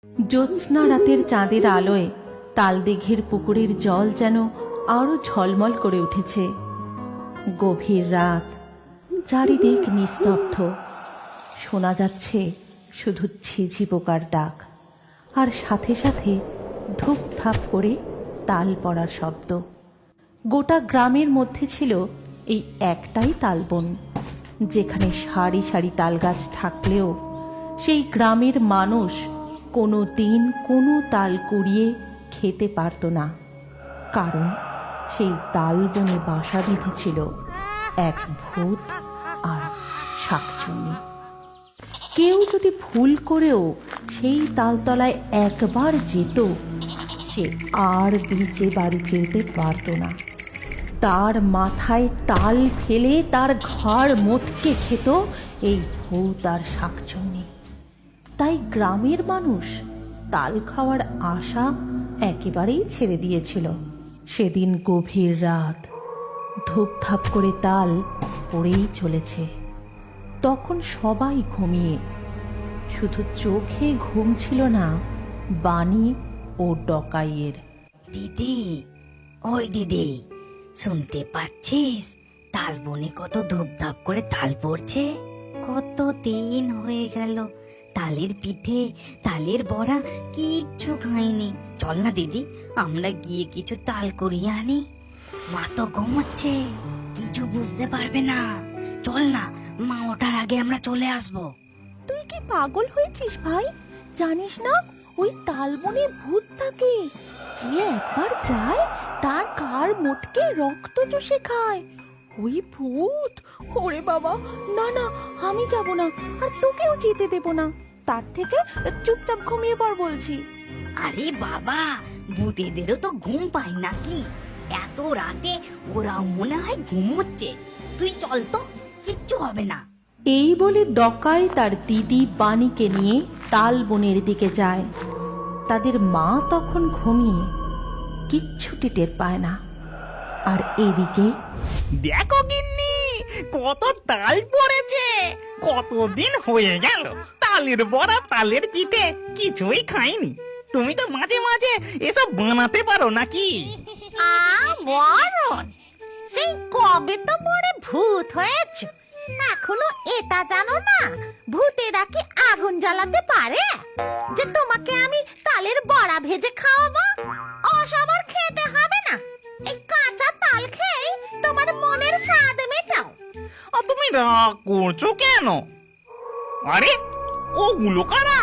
জ্যোৎস্না রাতের চাঁদের আলোয় তালদিঘির পুকুরের জল যেন আরো ঝলমল করে উঠেছে। গভীর রাত, চারিদিক নিস্তব্ধ, শোনা যাচ্ছে শুধু ঝিঝি পোকার ডাক, আর সাথে সাথে ধূপ ধাপ করে তাল পড়ার শব্দ। গোটা গ্রামের মধ্যে ছিল এই একটাই তালবন, যেখানে সারি সারি তাল গাছ থাকলেও সেই গ্রামের মানুষ কোনো দিন কোনো তাল কুড়িয়ে খেতে পারত না, কারণ সেই তালবনে বাসা বেঁধেছিল এক ভূত আর শাকচুন্নি। কেউ যদি ভুল করেও সেই তালতলায় একবার যেত, সে আর বেঁচে বাড়ি ফিরতে পারত না। তার মাথায় তাল ফেলে তার ঘাড় মোটকে খেত এই ভূত আর শাকচুন্নি। তাই গ্রামের মানুষ তাল খাওয়ার আশা একেবারেই ছেড়ে দিয়েছিল। সেদিন গভীর রাত, ধূপধাপ করে তাল পড়েই চলেছে। তখন সবাই ঘুমিয়ে, শুধু চোখে ঘুম ছিল না বানি ও ডকাইয়ের। দিদি, ওই দিদি, শুনতে পাচ্ছিস তাল বনে কত ধূপধাপ করে তাল পড়ছে? কত দিন হয়ে গেল তালের পিঠে, তালের বড়া কিচ্ছু খাইনি। চল না দিদি, আমরা গিয়ে কিছু তাল কুড়িয়ে আনি। মা তো ঘুমোচ্ছে, কিছু বুঝতে পারবে না। চল না, মা ওঠার আগে আমরা চলে আসবো। তুই কি পাগল হয়েছিস ভাই? জানিস না ওই তালবনে ভূত থাকে, যে একবার যায় তার ঘাড় মোটকে রক্ত চুষে খায়। ওই ভূত! ওরে বাবা, না না, আমি যাব না, আর তোকেও যেতে দেব না। তার থেকে চুপচাপ ঘুমিয়ে পড় বলছি। আরে বাবা, ভূতেদেরও তো ঘুম পায় নাকি? এত রাতে ওরাও মনে হয় ঘুমোচ্ছে। তুই চল তো, কিচ্ছু হবে না। এই বলে ডকাই তার দিদি বাণীকে নিয়ে তালবনের দিকে যায়। তাদের মা তখন ঘুমিয়ে কিচ্ছুটি টের পায় না। আর এদিকে দেখো গিন্নি, কত তাল পড়েছে। কতদিন হয়ে গেল তালের বড়া, তালের পিঠে কিছুই খাইনি। তুমি তো মাঝে মাঝে এসব বানাতে পারো নাকি? মরণ, সেই কবে তো মরে ভূত হয়েছ, এখনো এটা জানো না ভূতেরা কি আগুন জ্বালাতে পারে যে তোমাকে আমি তালের বড়া ভেজে খাওয়াবো? ওসব আর খেতে হবে না, এই কাঁচা তাল খেয়ে তোমার মনের স্বাদ মেটাও। আর তুমি রাগ করছো কেন? আরে, ওগুলো কারা?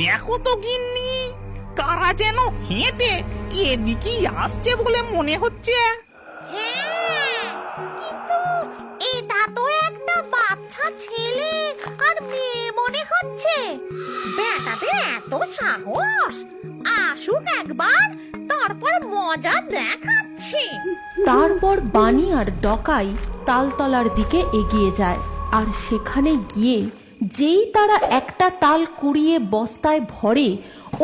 দেখো তো গিন্নি, কারা যেন হেঁটে এদিকেই আসছে বলে মনে হচ্ছে। হ্যাঁ, কিন্তু এটা তো একটা বাচ্চা ছেলে আর মেয়ে মনে হচ্ছে। বেটাদের এত সাহস! আসুক একবার, তারপর মজা দেখাচ্ছি। তারপর বাণী আর ডকাই তালতলার দিকে এগিয়ে যায়। আর সেখানে গিয়ে যেই তারা একটা তাল কুড়িয়ে বস্তায় ভরে,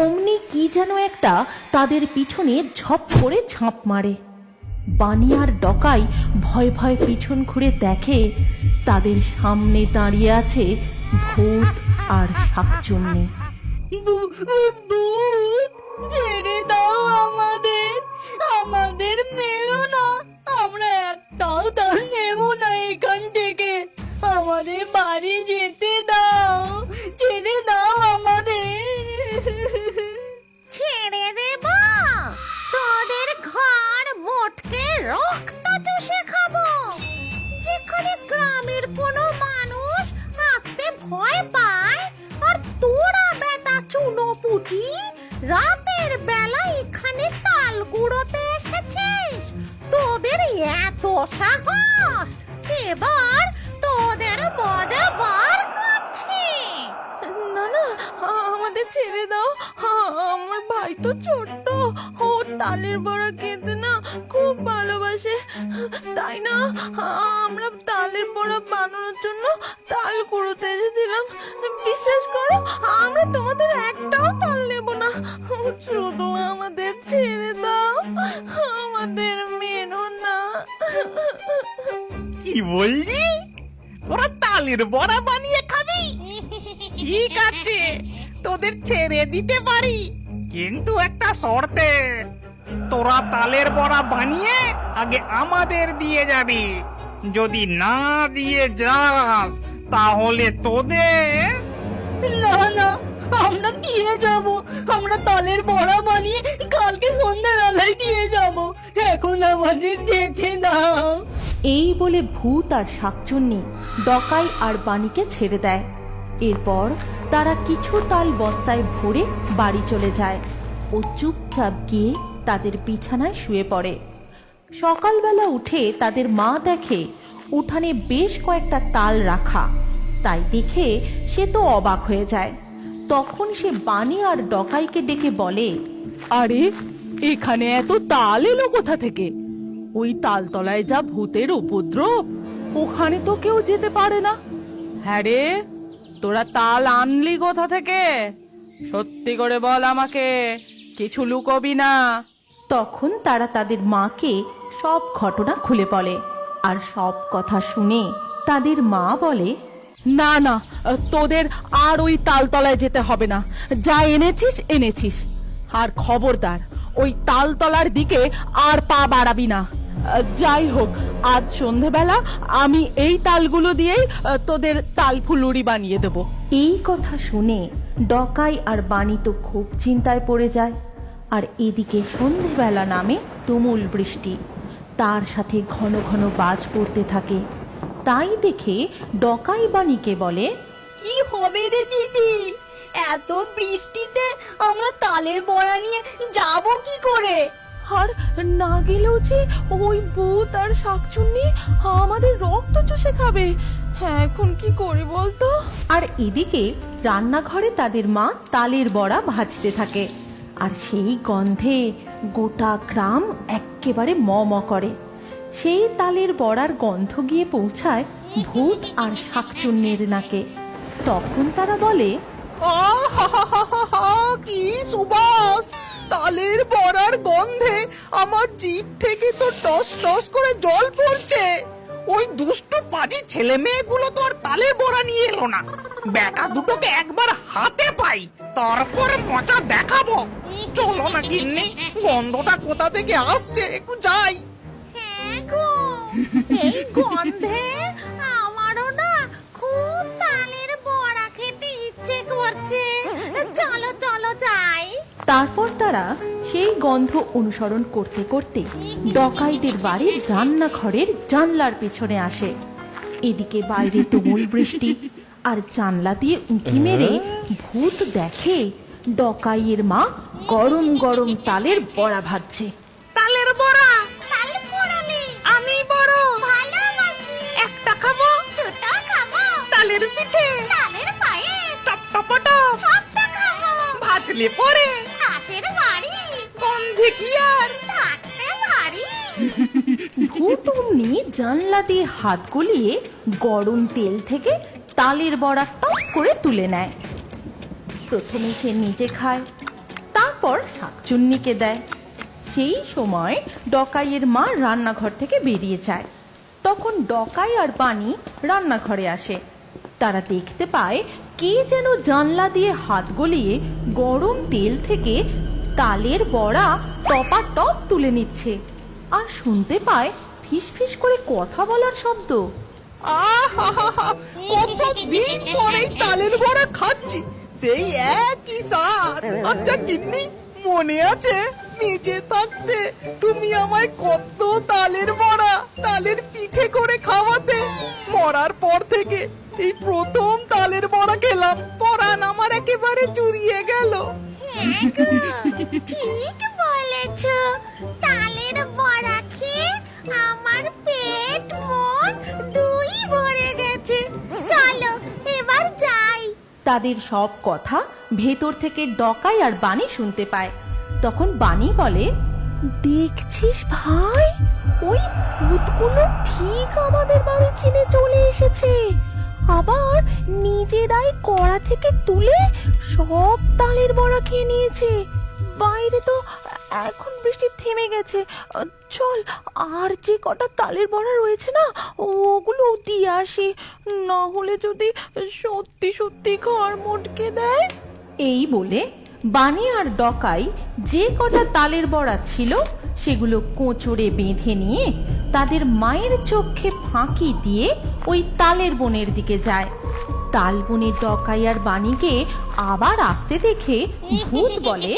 অমনি কি যেন একটা তাদের পিছনে ঝপ করে ঝাঁপ মারে। বাণী আর ডকাই ভয় ভয় পিছন ঘুরে দেখে তাদের সামনে দাঁড়িয়ে আছে ভূত আর শাকচুন্নি। ছেড়ে দাও আমাদের, আমাদের মেরো না। আমরা একটাও তাল নেব না এখান থেকে। আমাদের বাড়ি যেতে দাও, ছেড়ে দাও আমাদের। ছেড়ে দেব? তোদের ঘর মোটকে রক্ত চুষে খাবো। যেখানে গ্রামের কোনো মানুষ আসতে ভয় পায়, আর তোরা বেটা চুনোপুটি রাতের বেলা এখানে তাল কুড়োতে এসেছিস। তোদের এত সাহস! এবার তোদের মজা বার করছি। না না, আমাদের ছেড়ে দাও। আমার ভাই তো ছোট্ট, ও তালের বড়া খেতে না খুব ভালোবাসে। তাই না, আমরা তালের বড়া বানানোর জন্য তাল কুড়োতে এসেছিলাম। বিশ্বাস করো, আমরা তোমাদের একটাও তাল নেব না। শুধু আমাদের ছেড়ে দাও, আমাদের মেনো না। কি বললি? তোরা তালের বড়া বানিয়ে খাবি? ঠিক আছে, তোদের তোদের ছেড়ে দিতে পারি, কিন্তু একটা শর্তে। তোরা তালের বড়া বানিয়ে আগে আমাদের দিয়ে যাবি। যদি না দিয়ে যাস তাহলে তোদের না না, আমরা দিয়ে যাব। আমরা তালের বড়া বানিয়ে কালকে সন্ধ্যাবেলায় দিয়ে যাব। এখন আমাদের যেতে দাও। এই বলে ভূত আর শাকচুন্নি ডকাই আর বাণীকে ছেড়ে দেয়। এরপর তারা কিছু তাল বস্তায় ভরে বাড়ি চলে যায় ও চুপচাপ গিয়ে তাদের বিছানায় শুয়ে পড়ে। সকালবেলা উঠে তাদের মা দেখে উঠানে বেশ কয়েকটা তাল রাখা। তাই দেখে সে তো অবাক হয়ে যায়। তখন সে বাণী আর ডকাইকে ডেকে বলে, আরে এখানে এত তাল এলো কোথা থেকে? ওই তালতলায় যা ভূতের উপদ্রব, ওখানে তো কেউ যেতে পারে না। হ্যাঁ রে, তোরা তাল আনলি কোথা থেকে? সত্যি করে বল আমাকে, কিছু লুকোবি না। তখন তারা তাদের মাকে সব ঘটনা খুলে বলে। আর সব কথা শুনে তাদের মা বলে, না না, তোদের আর ওই তালতলায় যেতে হবে না। যা এনেছিস এনেছিস, আর খবরদার ওই তালতলার দিকে আর পা বাড়াবি না। যাই হোক, আজ সন্ধেবেলা আমি এই তালগুলো দিয়েই তোদের তালফুলুরি বানিয়ে দেব। এই কথা শুনে ডকাই আর বাণী তো খুব চিন্তায় পড়ে যায়। আর এদিকে সন্ধেবেলা নামে তুমুল বৃষ্টি, তার সাথে ঘন ঘন বাজ পড়তে থাকে। তাই দেখে ডকাই বাণীকে বলে, কি হবে রে দিদি? এত বৃষ্টিতে আমরা তালের বড়া নিয়ে যাব কি করে? আর না গেলেও যে ওই ভূত আর শাকচুন্নি আমাদের রক্ত চুষে খাবে। হ্যাঁ, এখন কি করি বলতো? আর এদিকে রান্নাঘরে তাদের মা তালের বড়া ভাজতে থাকে। আর সেই গন্ধে গোটা গ্রাম এক্কেবারে ম ম করে। সেই তালের বড়ার গন্ধ গিয়ে পৌঁছায় ভূত আর শাকচুন্নির নাকে। তখন তারা বলে, আহাহাহাহা, কি সুবাস! তালের বড়ার গন্ধে আমার জিভ থেকে তো টস টস করে জল পড়ছে। ওই দুষ্টু পাজি ছেলে মেয়েগুলো তো আর তালের বড়া নিয়ে এলো না। বেটা দুটোকে একবার হাতে পাই, তারপর মজা দেখাবো। চলো না গিন্নি, গন্ধটা কোথা থেকে আসছে একটু যাই। হ্যাঁ গো, এই গন্ধে আমারও না খুব তালের বড়া খেতে ইচ্ছে করছে। চলো চলো যাই। তারপর তারা সেই গন্ধ অনুসরণ করতে করতে ডকাইদের বাড়ির রান্নাঘরের জানলার পেছনে আসে। এদিকে বাইরে তুমুল বৃষ্টি, আর জানলা দিয়ে উঁকি মেরে ভূত দেখে ডকাইয়ের মা গরম গরম তালের বড়া ভাজছে। তালের বড়া তাল পোড়ালি আমি বড় ভালোবাসি। একটা খাবো, দুটো খাবো। তালের পিঠে তালের পায়েস টপটপটা সবটা খাবো। ভাজলে পরে হাঁসের বাড়ি গন্ধে কি আর থাকতে পারি। ভূত অমনি জানলা দিয়ে হাত গলিয়ে গরম তেল থেকে তালের বড়া টপ করে তুলে নেয়। প্রথমে সে নিজে খায়, তারপর শাকচুন্নিকে দেয়। সেই সময় ডকাইয়ের মা রান্নাঘর থেকে বেরিয়ে যায়। তখন ডকাই আর বাণী রান্নাঘরে আসে। তারা দেখতে পায় কে যেন জানলা দিয়ে হাত গলিয়ে গরম তেল থেকে তালের বড়া টপাটপ তুলে নিচ্ছে। আর শুনতে পায় ফিস ফিস করে কথা বলার শব্দ। আহাহাহা, কতদিন পরে তালের বড়া খাচ্ছি, সেই একই স্বাদ। আচ্ছা গিন্নি, মনে আছে বেঁচে থাকতে তুমি আমায় কত তালের বড়া, তালের পিঠে করে খাওয়াতে? মরার পর থেকে এই প্রথম তালের বড়া খেলাম, পরাণ আমার একেবারে চুরিয়ে গেল। হ্যাঁ গো, ঠিক বলেছ। তালের বড়া খেয়ে আমার পেট মন দুই ভরে গেছে। চলো এবার যাই। তাদের সব কথা ভেতর থেকে ডকাই আর বাণী শুনতে পায়। তখন বাণী বলে, দেখছিস ভাই, ওই ভূতগুলো ঠিক আমাদের বাড়ি চিনে চলে এসেছে। আবার নিজেরাই কড়া থেকে তুলে সব তালের বড়া খেয়ে নিয়েছে। বাইরে তো এখন বৃষ্টি থেমে গেছে। চল, আর যে কটা তালের বড়া রয়েছে না, ওগুলো দিয়ে আসি, না হলে যদি সত্যি সত্যি ঘর মটকে দেয়। এই বলে বানি আর ডকাই যে কটা তালের বড়া ছিল সেগুলো কোঁচড়ে বেঁধে নিয়ে তাদের মায়ের চোখে ফাঁকি দিয়ে ওই তালের বনের দিকে যায়। তাল বনে ডকাই আর বানিকে আবার আসতে দেখে ভূত বলে,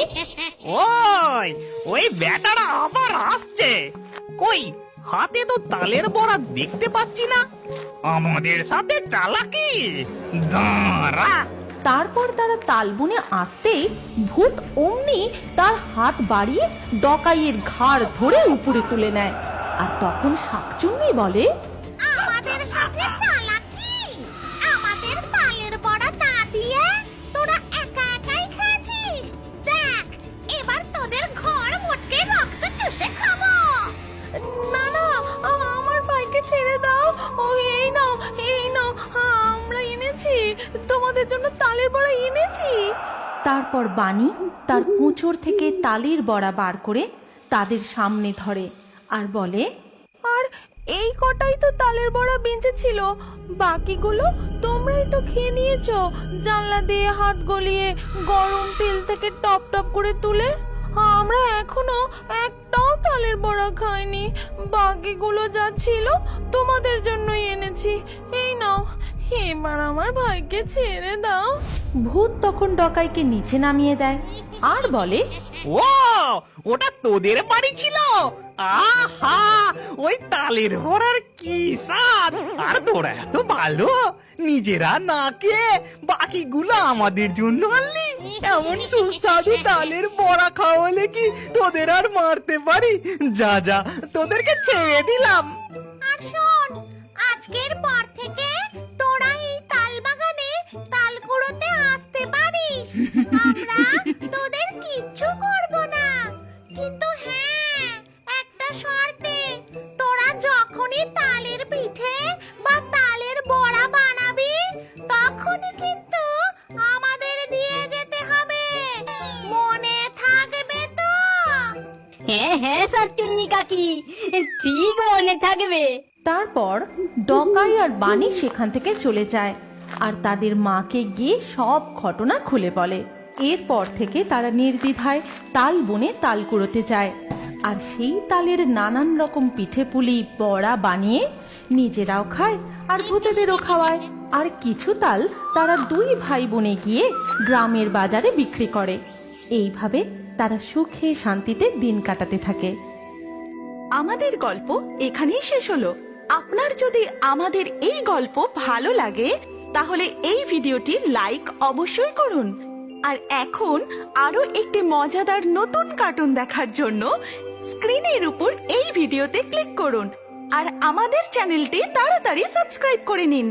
ওই বেটারা আবার আসছে। কই, হাতে তো তালের বড়া দেখতে পাচ্ছি না। আমাদের সাথে চালাকি, দাঁড়া। তারপর তারা তালবনে আসতেই ভূত অমনি তার হাত বাড়িয়ে ডকাইয়ের ঘাড় ধরে উপরে তুলে নেয়। আর তখন শাকচুন্নি বলে, আমাদের সাথে চালাকি, আমাদের তালের বড়া না দিয়ে তোরা একা একাই খেয়েছিস। দেখ, এবার তোদের ঘর মোটকে রক্ত চুষে খাবো। না না, আমার ভাইকে ছেড়ে দাও। ও এই নাও, এই নাও, আমরা এনেছি তোমাদের জন্য তালের বড়া এনেছি। তারপর বানি তার কোঁচড় থেকে তালের বড়া বার করে তাদের সামনে ধরে আর বলে, আর এই কটাই তো তালের বড়া বেঁচে ছিল, বাকিগুলো তোমরাই তো খেয়ে নিয়েছো জানলা দিয়ে হাত গলিয়ে গরম তেল থেকে টপ টপ করে তুলে। আমরা এখনো একটাও তালের বড়া খাইনি, বাকিগুলো যা ছিল তোমাদের জন্যই এনেছি। এই নাও, এবার আমার ভাইকে ছেড়ে দাও। ভূত তখন ডকাইকে নিচে নামিয়ে দেয় আর বলে, ওটা তোদের বাড়ি ছিল? আহা, ওই তালের বড়ার কি স্বাদ! আর তোরা এত ভালো, নিজেরা না খেয়ে বাকিগুলো আমাদের জন্য আনলি। এমন সুস্বাদু তালের বড়া খাওয়ালে কি তোদের আর মারতে পারি? যা যা, তোদেরকে ছেড়ে দিলাম। আর শোন, আজকের পর থেকে তোরা এই তাল বাগানে তাল কুড়োতে আসতে পারিস। আমরা তোদের কিচ্ছু করব না। কিন্তু হ্যাঁ, একটা শর্তে, তোরা যখনই তালের পিঠে বা তালের বড়া বানাবি তখনই কিন্তু আমাদের দিয়ে যেতে হবে। মনে থাকবে তো? হ্যাঁ হ্যাঁ শাকচুন্নি কাকি, ঠিক মনে থাকবে। তারপর ডকাই আর বানি সেখান থেকে চলে যায় আর তাদের মাকে গিয়ে সব ঘটনা খুলে বলে। এরপর থেকে তারা নির্দ্বিধায় তাল বনে তাল কুড়োতে যায় আর সেই তালের নানান রকম পিঠে পুলি বড়া বানিয়ে নিজেরাও খায় আর ভূতেদেরও খাওয়ায়। আর কিছু তাল তারা দুই ভাই বোনে গিয়ে গ্রামের বাজারে বিক্রি করে। এইভাবে তারা সুখে শান্তিতে দিন কাটাতে থাকে। আমাদের গল্প এখানেই শেষ হলো। আপনার যদি আমাদের এই গল্প ভালো লাগে তাহলে এই ভিডিওটি লাইক অবশ্যই করুন। আর এখন আরো একটি মজাদার নতুন কার্টুন দেখার জন্য স্ক্রিনের উপর এই ভিডিওতে ক্লিক করুন আর আমাদের চ্যানেলটি তাড়াতাড়ি সাবস্ক্রাইব করে নিন।